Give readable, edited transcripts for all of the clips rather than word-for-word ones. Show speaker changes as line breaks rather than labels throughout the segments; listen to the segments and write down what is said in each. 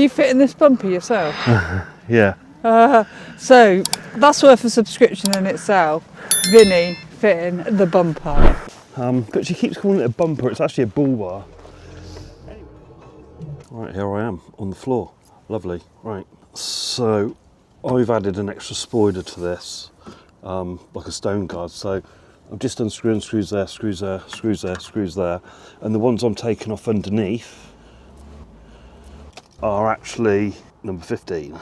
you fitting this bumper yourself?
Yeah.
So that's worth a subscription in itself. Vinnie fitting the bumper.
But she keeps calling it a bumper, it's actually a bull bar. Right, here I am on the floor. Lovely. Right, so I've added an extra spoiler to this, like a stone guard. So I've just unscrewed screws there, screws there, screws there, screws there. And the ones I'm taking off underneath are actually number 15.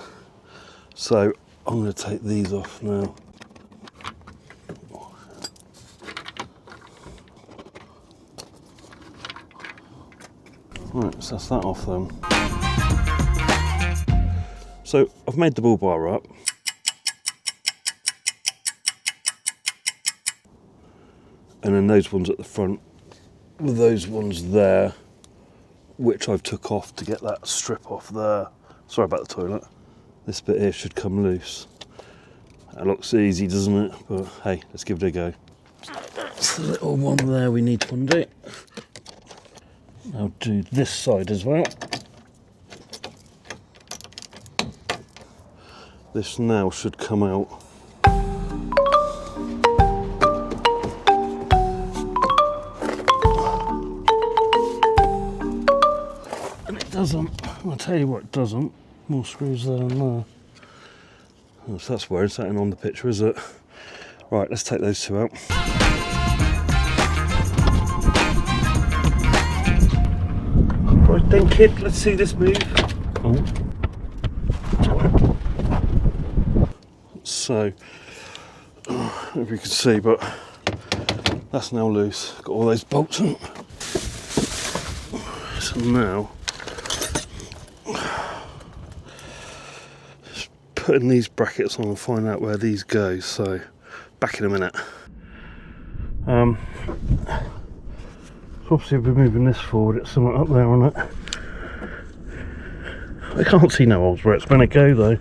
So I'm going to take these off now. Right, so that's that off then. So I've made the bull bar up. And then those ones at the front with those ones there, which I've took off to get that strip off there. Sorry about the toilet. This bit here should come loose. That looks easy, doesn't it? But hey, let's give it a go. It's the little one there we need to undo. I'll do this side as well. This now should come out. And it doesn't. I'll tell you what it doesn't. More screws there and there. Oh, so that's wearing something on the picture, is it? Right, let's take those two out. Right then, kid, let's see this move. Oh. So, I don't know if you can see, but that's now loose. Got all those bolts on. So now, just putting these brackets on and find out where these go. So, back in a minute. So obviously we're moving this forward, it's somewhat up there on it. I can't see no holes where it's going to go though.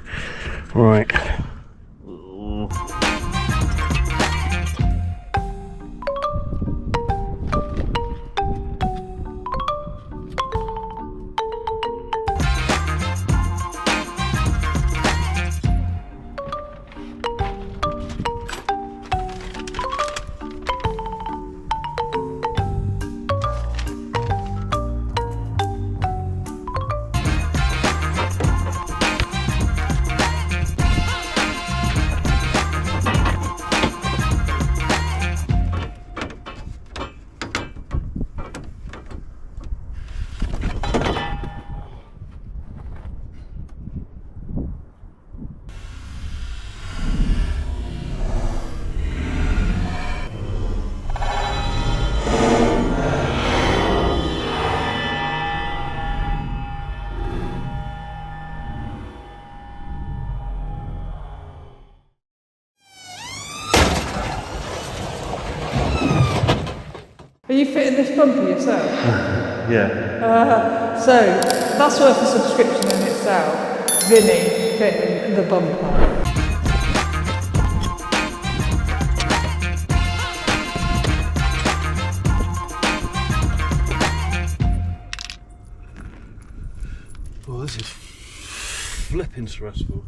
Right.
Are you fitting this bumper yourself?
Yeah.
So that's worth a subscription in itself. Vinnie fitting the bumper.
Oh, this is flipping stressful.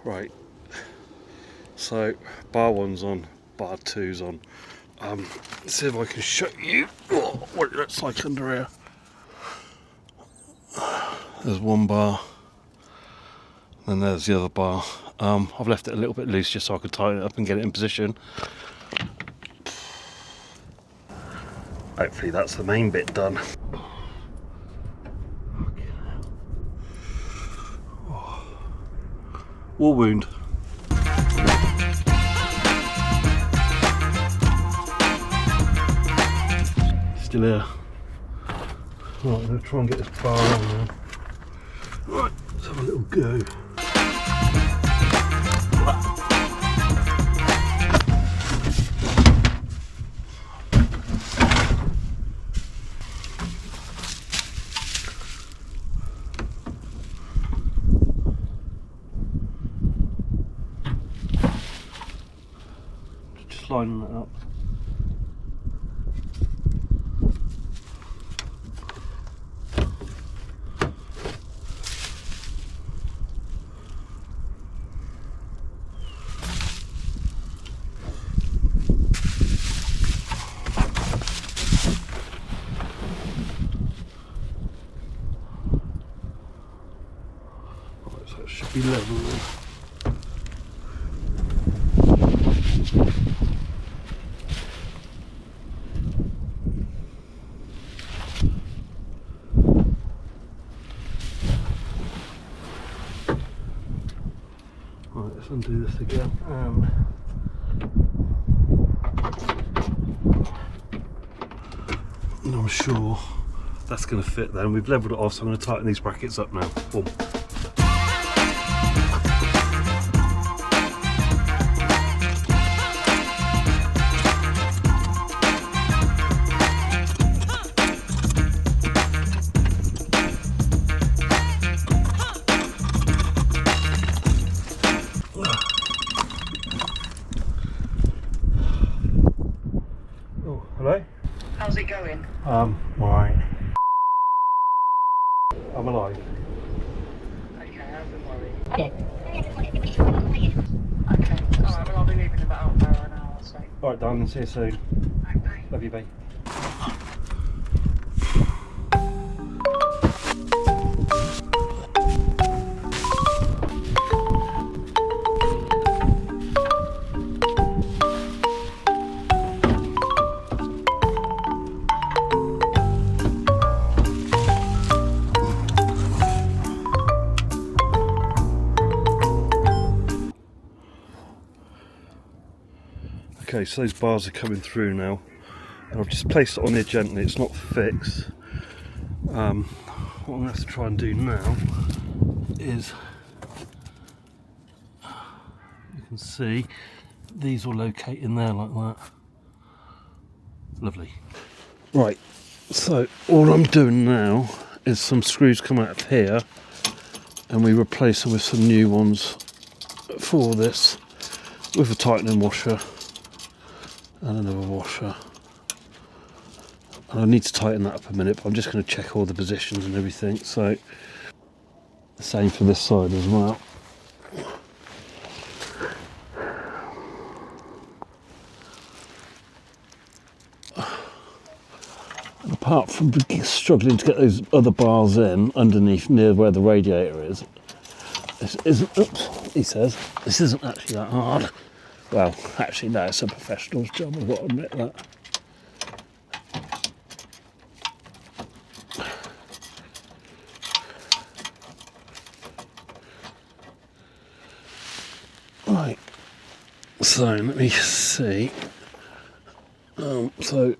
Right. So, bar 1's on, bar 2's on. Let's see if I can show you what it looks like under here. There's one bar, and there's the other bar. I've left it a little bit loose just so I could tighten it up and get it in position. Hopefully that's the main bit done. War wound. Still here. Right, I'm going to try and get this bar on now. Right, let's have a little go. Just lining that up. So it should be level then. Right, let's undo this again. And I'm sure that's going to fit then. We've levelled it off, so I'm going to tighten these brackets up now. Boom. Oh, hello?
How's it going?
Right. I'm alive.
Okay, don't worry. Okay, alright, well I'll be leaving in about an hour or so.
Alright, darling, see you soon.
Bye bye.
Love you, babe. Okay, so those bars are coming through now. And I've just placed it on there gently, it's not fixed. What I'm going to have to try and do now is, you can see, these will locate in there like that. Lovely. Right, so all I'm doing now is some screws come out of here and we replace them with some new ones for this, with a tightening washer and another washer. And I need to tighten that up a minute, but I'm just going to check all the positions and everything. So the same for this side as well. And apart from struggling to get those other bars in underneath near where the radiator is, this isn't, oops, he says, this isn't actually that hard. Well, actually no, it's a professional's job, I've got to admit that. Right, so let me see. So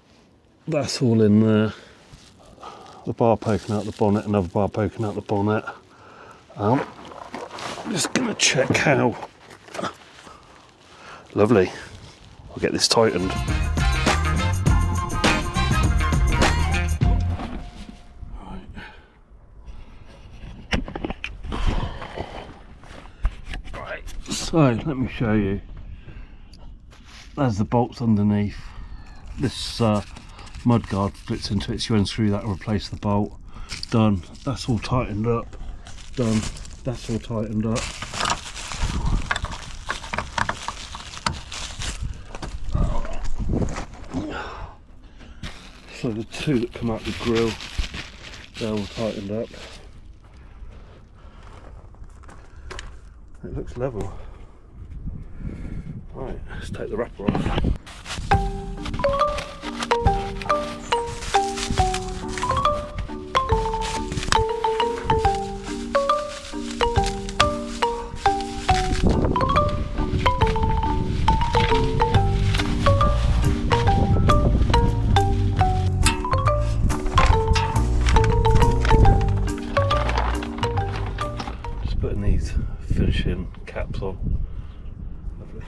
that's all in there. The bar poking out the bonnet, another bar poking out the bonnet. I'm just going to check how. Lovely. I'll get this tightened. Right. Right. So let me show you. There's the bolts underneath. This mudguard fits into it, so you unscrew that and replace the bolt. Done. That's all tightened up. Done. That's all tightened up. So the two that come out the grill, they're all tightened up. It looks level. Right, let's take the wrapper off. Finishing caps on. Lovely.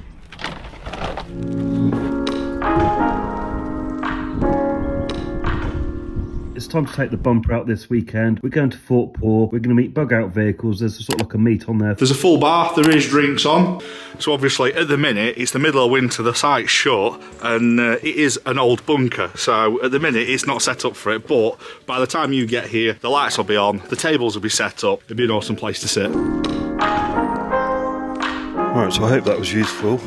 It's time to take the bumper out this weekend. We're going to Fort Poor. We're going to meet bug out vehicles. There's a sort of like a meet on there.
There's a full bar, there is drinks on. So obviously at the minute, it's the middle of winter, the site's shut, and it is an old bunker. So at the minute, it's not set up for it, but by the time you get here, the lights will be on, the tables will be set up. It'll be an awesome place to sit.
Right, so I hope that was useful.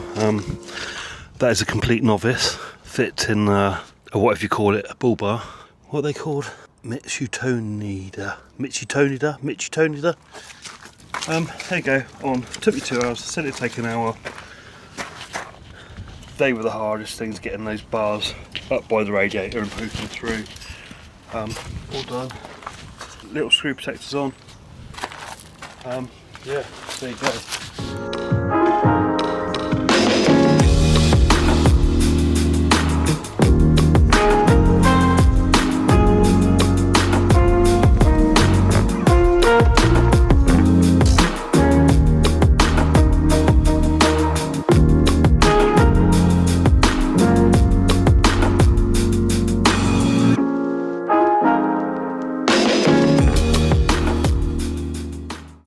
That is a complete novice. Fit in, whatever you call it, a bull bar. What are they called? Misutonida. Misutonida? Misutonida? There you go, on. Took me 2 hours, said it'd take an hour. They were the hardest things, getting those bars up by the radiator and poking through. All done. Little screw protectors on. Yeah, there you go.